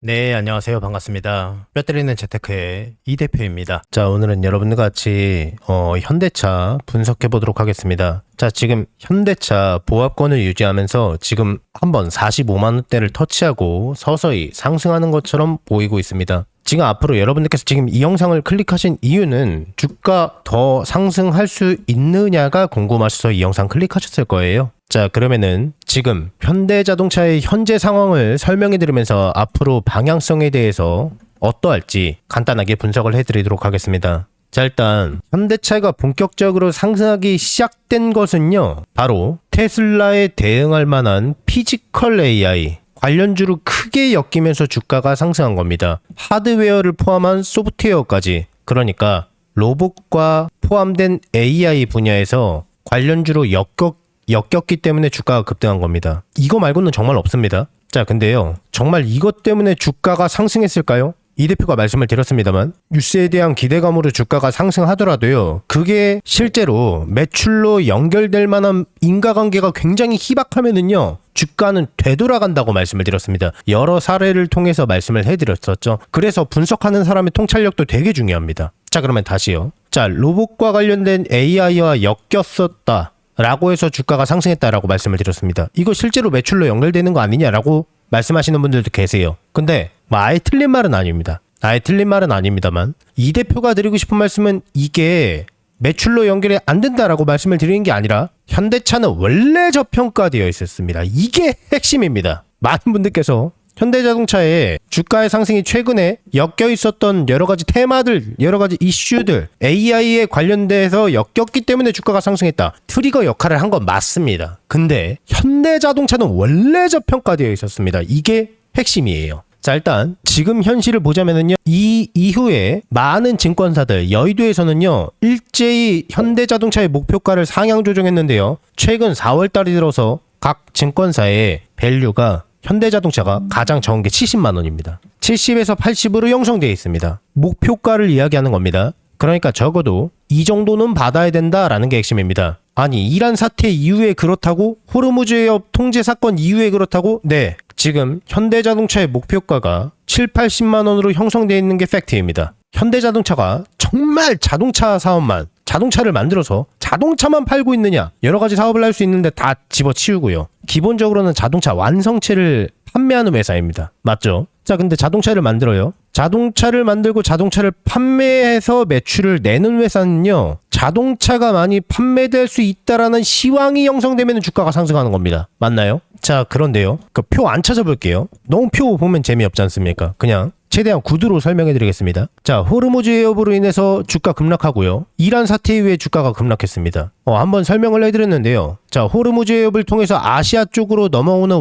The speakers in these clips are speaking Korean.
네, 안녕하세요. 반갑습니다. 뼈 때리는 재테크의 이 대표입니다. 자, 오늘은 여러분들과 같이 현대차 분석해 보도록 하겠습니다. 자, 지금 현대차 보합권을 유지하면서 지금 한번 45만 원대를 터치하고 서서히 상승하는 것처럼 보이고 있습니다. 지금 앞으로 여러분들께서 지금 이 영상을 클릭하신 이유는 주가 더 상승할 수 있느냐가 궁금하셔서 이 영상 클릭하셨을 거예요. 자, 그러면은 지금 현대자동차의 현재 상황을 설명해 드리면서 앞으로 방향성에 대해서 어떠할지 간단하게 분석을 해드리도록 하겠습니다. 자, 일단 현대차가 본격적으로 상승하기 시작된 것은요, 바로 테슬라에 대응할 만한 피지컬 AI 관련주로 크게 엮이면서 주가가 상승한 겁니다. 하드웨어를 포함한 소프트웨어까지, 그러니까 로봇과 포함된 AI 분야에서 관련주로 엮였기 때문에 주가가 급등한 겁니다. 이거 말고는 정말 없습니다. 자, 근데요, 정말 이것 때문에 주가가 상승했을까요? 이 대표가 말씀을 드렸습니다만 뉴스에 대한 기대감으로 주가가 상승하더라도요, 그게 실제로 매출로 연결될 만한 인과관계가 굉장히 희박하면은요, 주가는 되돌아간다고 말씀을 드렸습니다. 여러 사례를 통해서 말씀을 해드렸었죠. 그래서 분석하는 사람의 통찰력도 되게 중요합니다. 자, 그러면 다시요. 자, 로봇과 관련된 AI와 엮였었다 라고 해서 주가가 상승했다라고 말씀을 드렸습니다. 이거 실제로 매출로 연결되는 거 아니냐라고 말씀하시는 분들도 계세요. 근데 아예 틀린 말은 아닙니다. 아예 틀린 말은 아닙니다만 이 대표가 드리고 싶은 말씀은 이게 매출로 연결이 안 된다라고 말씀을 드리는 게 아니라 현대차는 원래 저평가되어 있었습니다. 이게 핵심입니다. 많은 분들께서 현대자동차의 주가의 상승이 최근에 엮여 있었던 여러 가지 테마들, 여러 가지 이슈들, AI에 관련돼서 엮였기 때문에 주가가 상승했다, 트리거 역할을 한 건 맞습니다. 근데 현대자동차는 원래 저평가되어 있었습니다. 이게 핵심이에요. 자, 일단 지금 현실을 보자면은요, 이 이후에 많은 증권사들, 여의도에서는요 일제히 현대자동차의 목표가를 상향 조정했는데요, 최근 4월달이 들어서 각 증권사의 밸류가 현대자동차가 가장 적은 게 70만 원입니다. 70에서 80으로 형성되어 있습니다. 목표가를 이야기하는 겁니다. 그러니까 적어도 이 정도는 받아야 된다라는 게 핵심입니다. 아니, 이란 사태 이후에 그렇다고? 호르무즈 해협 통제 사건 이후에 그렇다고? 네, 지금 현대자동차의 목표가가 7, 80만 원으로 형성되어 있는 게 팩트입니다. 현대자동차가 정말 자동차 사업만, 자동차를 만들어서 자동차만 팔고 있느냐, 여러 가지 사업을 할 수 있는데 다 집어치우고요. 기본적으로는 자동차 완성체를 판매하는 회사입니다. 맞죠? 자, 근데 자동차를 만들어요. 자동차를 만들고 자동차를 판매해서 매출을 내는 회사는요, 자동차가 많이 판매될 수 있다라는 시황이 형성되면 주가가 상승하는 겁니다. 맞나요? 자, 그런데요, 그 표 안 찾아볼게요. 너무 표 보면 재미없지 않습니까? 그냥 최대한 구두로 설명해 드리겠습니다. 자, 호르무즈 해협으로 인해서 주가 급락하고요, 이란 사태 이후에 주가가 급락했습니다. 한번 설명을 해드렸는데요. 자, 호르무즈 해협을 통해서 아시아 쪽으로 넘어오는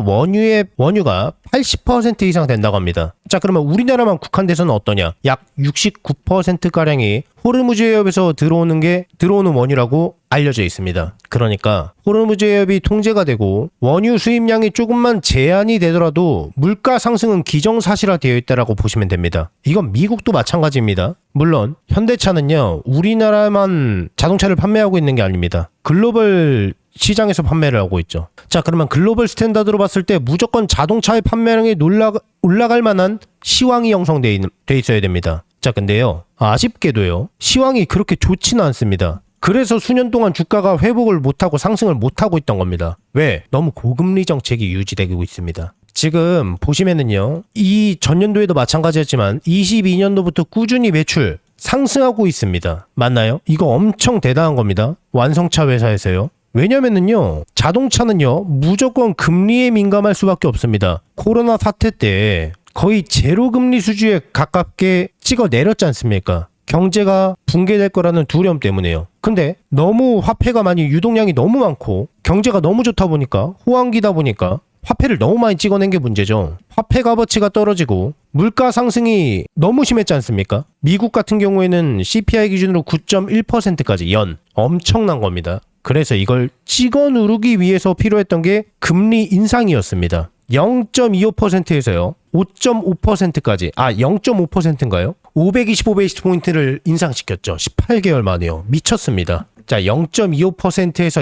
원유가 80% 이상 된다고 합니다. 자, 그러면 우리나라만 국한돼서는 어떠냐? 약 69%가량이 호르무즈 해협에서 들어오는 원유라고 알려져 있습니다. 그러니까 호르무즈 해협이 통제가 되고 원유 수입량이 조금만 제한이 되더라도 물가 상승은 기정사실화되어 있다라고 보시면 됩니다. 이건 미국도 마찬가지입니다. 물론 현대차는요, 우리나라만 자동차를 판매하고 있는 게 아닙니다. 글로벌 시장에서 판매를 하고 있죠. 자, 그러면 글로벌 스탠다드로 봤을 때 무조건 자동차의 판매량이 올라갈 만한 시황이 형성돼 있어야 됩니다. 자, 근데요, 아쉽게도요, 시황이 그렇게 좋지는 않습니다. 그래서 수년 동안 주가가 회복을 못하고 상승을 못하고 있던 겁니다. 왜? 너무 고금리 정책이 유지되고 있습니다. 지금 보시면은요, 이 전년도에도 마찬가지였지만 22년도부터 꾸준히 매출 상승하고 있습니다. 맞나요? 이거 엄청 대단한 겁니다. 완성차 회사에서요. 왜냐면은요, 자동차는요 무조건 금리에 민감할 수밖에 없습니다. 코로나 사태 때 거의 제로 금리 수준에 가깝게 찍어 내렸지 않습니까? 경제가 붕괴될 거라는 두려움 때문에요. 근데 너무 화폐가 많이, 유동량이 너무 많고 경제가 너무 좋다 보니까, 호황기다 보니까 화폐를 너무 많이 찍어낸 게 문제죠. 화폐 값어치가 떨어지고 물가 상승이 너무 심했지 않습니까? 미국 같은 경우에는 CPI 기준으로 9.1%까지 엄청난 겁니다. 그래서 이걸 찍어 누르기 위해서 필요했던 게 금리 인상이었습니다. 0.25%에서요 5.5%까지, 0.5%인가요? 525베이스포인트를 인상시켰죠. 18개월 만에요. 미쳤습니다. 자, 0.25%에서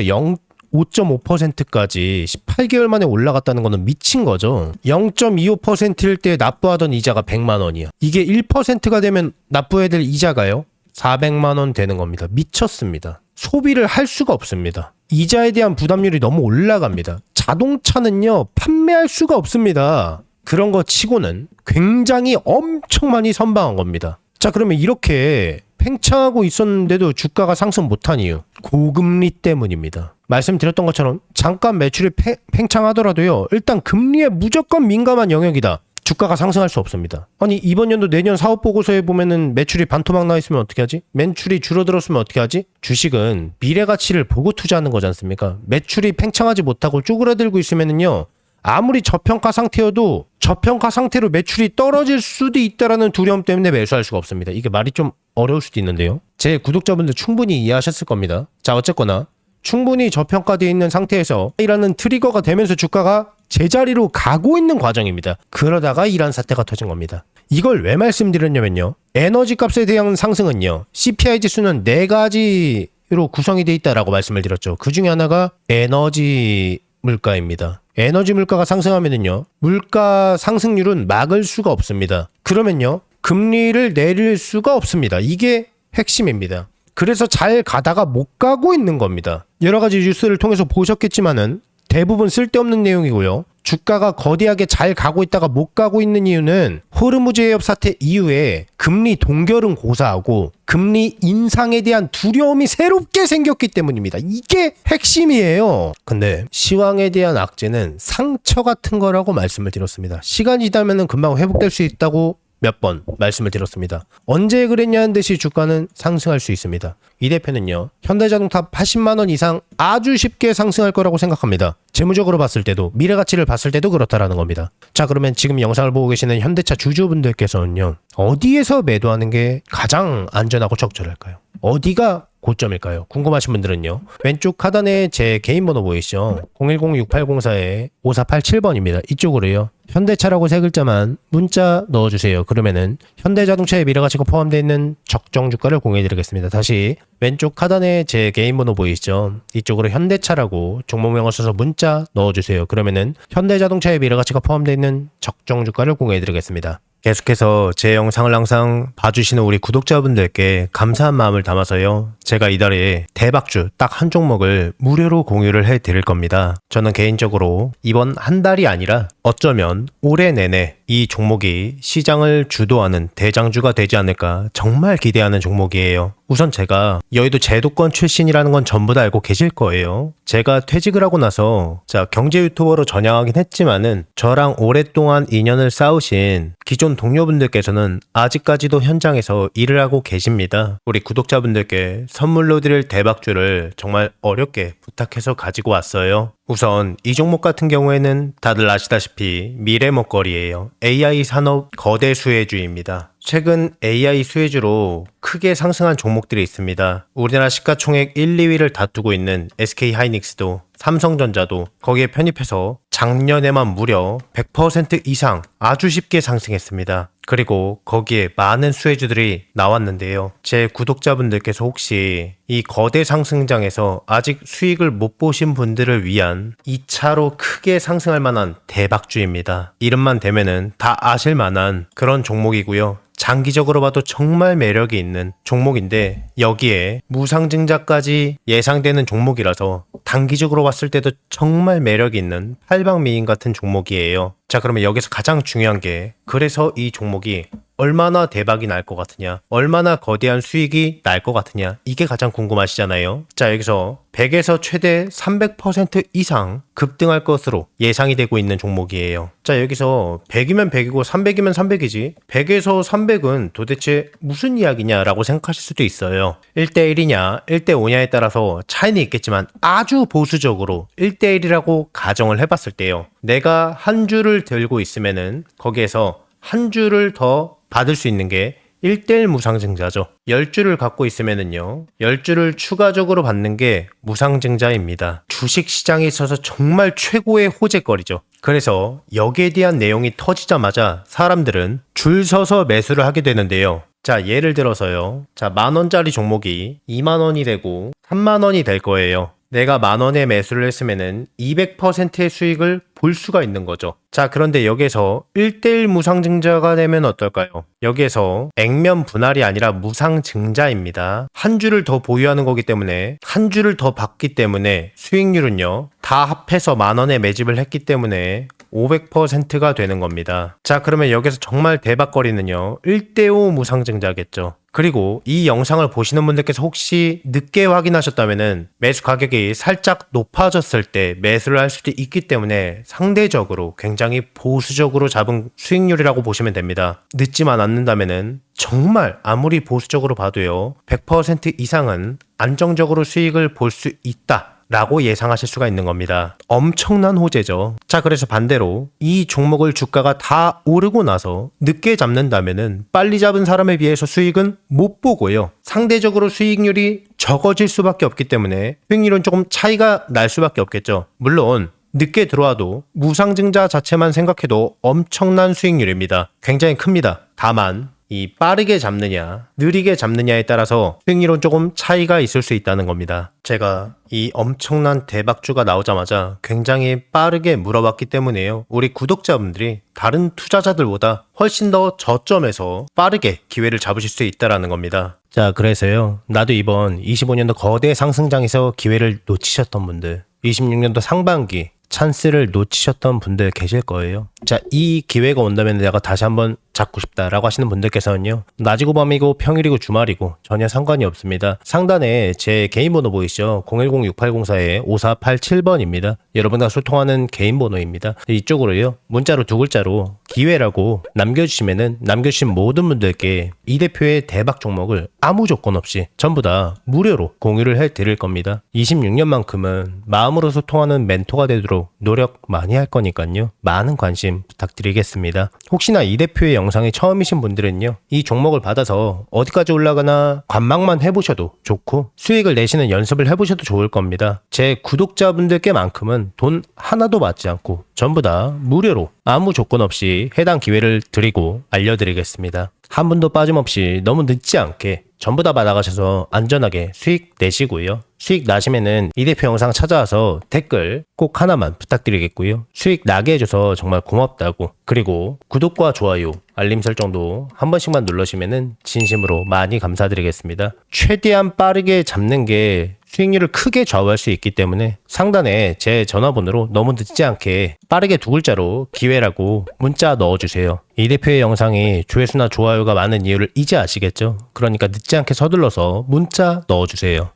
5.5%까지 18개월 만에 올라갔다는 거는 미친 거죠. 0.25%일 때 납부하던 이자가 100만 원이야. 이게 1%가 되면 납부해야 될 이자가요? 400만 원 되는 겁니다. 미쳤습니다. 소비를 할 수가 없습니다. 이자에 대한 부담률이 너무 올라갑니다. 자동차는요, 판매할 수가 없습니다. 그런 거 치고는 굉장히 엄청 많이 선방한 겁니다. 자, 그러면 이렇게 팽창하고 있었는데도 주가가 상승 못한 이유, 고금리 때문입니다. 말씀드렸던 것처럼 잠깐 매출이 팽창하더라도요, 일단 금리에 무조건 민감한 영역이다. 주가가 상승할 수 없습니다. 아니, 이번 연도 내년 사업보고서에 보면은 매출이 반토막 나 있으면 어떻게 하지? 매출이 줄어들었으면 어떻게 하지? 주식은 미래가치를 보고 투자하는 거지 않습니까? 매출이 팽창하지 못하고 쪼그라들고 있으면은요, 아무리 저평가 상태여도 저평가 상태로 매출이 떨어질 수도 있다라는 두려움 때문에 매수할 수가 없습니다. 이게 말이 좀 어려울 수도 있는데요. 제 구독자분들 충분히 이해하셨을 겁니다. 자, 어쨌거나 충분히 저평가되어 있는 상태에서 이라는 트리거가 되면서 주가가 제자리로 가고 있는 과정입니다. 그러다가 이란 사태가 터진 겁니다. 이걸 왜 말씀드렸냐면요. 에너지 값에 대한 상승은요, CPI 지수는 4가지로 구성이 되어 있다라고 말씀을 드렸죠. 그 중에 하나가 에너지 물가입니다. 에너지 물가가 상승하면은요, 물가 상승률은 막을 수가 없습니다. 그러면요, 금리를 내릴 수가 없습니다. 이게 핵심입니다. 그래서 잘 가다가 못 가고 있는 겁니다. 여러 가지 뉴스를 통해서 보셨겠지만은 대부분 쓸데없는 내용이고요. 주가가 거대하게 잘 가고 있다가 못 가고 있는 이유는 호르무즈 해협 사태 이후에 금리 동결은 고사하고 금리 인상에 대한 두려움이 새롭게 생겼기 때문입니다. 이게 핵심이에요. 근데 시황에 대한 악재는 상처 같은 거라고 말씀을 드렸습니다. 시간이 지나면 금방 회복될 수 있다고 몇 번 말씀을 드렸습니다. 언제 그랬냐는 듯이 주가는 상승할 수 있습니다. 이 대표는요, 현대자동차 80만 원 이상 아주 쉽게 상승할 거라고 생각합니다. 재무적으로 봤을 때도, 미래가치를 봤을 때도 그렇다라는 겁니다. 자, 그러면 지금 영상을 보고 계시는 현대차 주주분들께서는요, 어디에서 매도하는 게 가장 안전하고 적절할까요? 어디가 고점일까요? 궁금하신 분들은요, 왼쪽 하단에 제 개인 번호 보이시죠? 010-6804-5487번입니다. 이쪽으로요, 현대차라고 세 글자만 문자 넣어주세요. 그러면은 현대자동차의 미래가치가 포함되어 있는 적정 주가를 공유해드리겠습니다. 다시 왼쪽 하단에 제 개인 번호 보이시죠? 이쪽으로 현대차라고 종목명을 써서 문자 넣어주세요. 그러면은 현대자동차의 미래가치가 포함되어 있는 적정 주가를 공유해드리겠습니다. 계속해서 제 영상을 항상 봐주시는 우리 구독자분들께 감사한 마음을 담아서요, 제가 이달에 대박주 딱 한 종목을 무료로 공유를 해드릴 겁니다. 저는 개인적으로 이번 한 달이 아니라 어쩌면 올해 내내 이 종목이 시장을 주도하는 대장주가 되지 않을까 정말 기대하는 종목이에요. 우선 제가 여의도 제도권 출신이라는 건 전부 다 알고 계실 거예요. 제가 퇴직을 하고 나서 경제 유튜버로 전향하긴 했지만은 저랑 오랫동안 인연을 쌓으신 기존 동료분들께서는 아직까지도 현장에서 일을 하고 계십니다. 우리 구독자분들께 선물로 드릴 대박주를 정말 어렵게 부탁해서 가지고 왔어요. 우선 이 종목 같은 경우에는 다들 아시다시피 미래 먹거리예요. AI 산업 거대 수혜주입니다. 최근 AI 수혜주로 크게 상승한 종목들이 있습니다. 우리나라 시가총액 1, 2위를 다투고 있는 SK하이닉스도, 삼성전자도 거기에 편입해서 작년에만 무려 100% 이상 아주 쉽게 상승했습니다. 그리고 거기에 많은 수혜주들이 나왔는데요. 제 구독자분들께서 혹시 이 거대 상승장에서 아직 수익을 못 보신 분들을 위한 2차로 크게 상승할 만한 대박주입니다. 이름만 대면은 다 아실 만한 그런 종목이고요. 장기적으로 봐도 정말 매력이 있는 종목인데 여기에 무상증자까지 예상되는 종목이라서 단기적으로 봤을 때도 정말 매력이 있는 팔방미인 같은 종목이에요. 자, 그러면 여기서 가장 중요한 게, 그래서 이 종목이 얼마나 대박이 날 것 같으냐, 얼마나 거대한 수익이 날 것 같으냐, 이게 가장 궁금하시잖아요. 자, 여기서 100에서 최대 300% 이상 급등할 것으로 예상이 되고 있는 종목이에요. 자, 여기서 100이면 100이고 300이면 300이지 100에서 300은 도대체 무슨 이야기냐라고 생각하실 수도 있어요. 1대1이냐 1대5냐에 따라서 차이는 있겠지만 아주 보수적으로 1대1이라고 가정을 해봤을 때요, 내가 한 주를 들고 있으면은 거기에서 한 주를 더 받을 수 있는 게 1대1 무상증자죠. 10주를 갖고 있으면은요, 10주를 추가적으로 받는 게 무상증자입니다. 주식시장에 있어서 정말 최고의 호재거리죠. 그래서 여기에 대한 내용이 터지자마자 사람들은 줄 서서 매수를 하게 되는데요. 자, 예를 들어서요, 자, 10,000원짜리 종목이 20,000원이 되고 30,000원이 될 거예요. 내가 10,000원에 매수를 했으면은 200%의 수익을 볼 수가 있는 거죠. 자, 그런데 여기서 1대1 무상증자가 되면 어떨까요? 여기에서 액면 분할이 아니라 무상증자입니다. 한 주를 더 보유하는 거기 때문에 한 주를 더 받기 때문에 수익률은요, 다 합해서 10,000원에 매집을 했기 때문에 500%가 되는 겁니다. 자, 그러면 여기서 정말 대박거리는요, 1대5 무상증자겠죠. 그리고 이 영상을 보시는 분들께서 혹시 늦게 확인하셨다면은 매수 가격이 살짝 높아졌을 때 매수를 할 수도 있기 때문에 상대적으로 굉장히 보수적으로 잡은 수익률이라고 보시면 됩니다. 늦지만 않는다면은 정말 아무리 보수적으로 봐도요, 100% 이상은 안정적으로 수익을 볼 수 있다 라고 예상하실 수가 있는 겁니다. 엄청난 호재죠. 자, 그래서 반대로 이 종목을 주가가 다 오르고 나서 늦게 잡는다면은 빨리 잡은 사람에 비해서 수익은 못 보고요, 상대적으로 수익률이 적어질 수밖에 없기 때문에 수익률은 조금 차이가 날 수밖에 없겠죠. 물론 늦게 들어와도 무상증자 자체만 생각해도 엄청난 수익률입니다. 굉장히 큽니다. 다만 이 빠르게 잡느냐 느리게 잡느냐에 따라서 수익률은 조금 차이가 있을 수 있다는 겁니다. 제가 이 엄청난 대박주가 나오자마자 굉장히 빠르게 물어봤기 때문에요, 우리 구독자분들이 다른 투자자들보다 훨씬 더 저점에서 빠르게 기회를 잡으실 수 있다는 겁니다. 자, 그래서요, 나도 이번 25년도 거대 상승장에서 기회를 놓치셨던 분들, 26년도 상반기 찬스를 놓치셨던 분들 계실 거예요. 자, 이 기회가 온다면 내가 다시 한번 잡고 싶다라고 하시는 분들께서는요, 낮이고 밤이고 평일이고 주말이고 전혀 상관이 없습니다. 상단에 제 개인 번호 보이시죠? 010-6804-5487번입니다. 여러분과 소통하는 개인 번호입니다. 이쪽으로요, 문자로 2글자로 기회라고 남겨주시면은 남겨주신 모든 분들께 이 대표의 대박 종목을 아무 조건 없이 전부 다 무료로 공유를 해드릴 겁니다. 26년만큼은 마음으로 소통하는 멘토가 되도록 노력 많이 할 거니까요, 많은 관심 부탁드리겠습니다. 혹시나 이 대표의 영상이 처음이신 분들은요, 이 종목을 받아서 어디까지 올라가나 관망만 해보셔도 좋고 수익을 내시는 연습을 해보셔도 좋을 겁니다. 제 구독자분들께만큼은 돈 하나도 받지 않고 전부 다 무료로 아무 조건 없이 해당 기회를 드리고 알려드리겠습니다. 한 분도 빠짐없이 너무 늦지 않게 전부 다 받아가셔서 안전하게 수익 내시고요. 수익 나시면은 이 대표 영상 찾아와서 댓글 꼭 하나만 부탁드리겠고요. 수익 나게 해줘서 정말 고맙다고, 그리고 구독과 좋아요, 알림 설정도 한 번씩만 눌러주시면은 진심으로 많이 감사드리겠습니다. 최대한 빠르게 잡는 게 수익률을 크게 좌우할 수 있기 때문에 상단에 제 전화번호로 너무 늦지 않게 빠르게 2글자로 기회라고 문자 넣어주세요. 이 대표의 영상이 조회수나 좋아요가 많은 이유를 이제 아시겠죠? 그러니까 늦지 않게 서둘러서 문자 넣어주세요.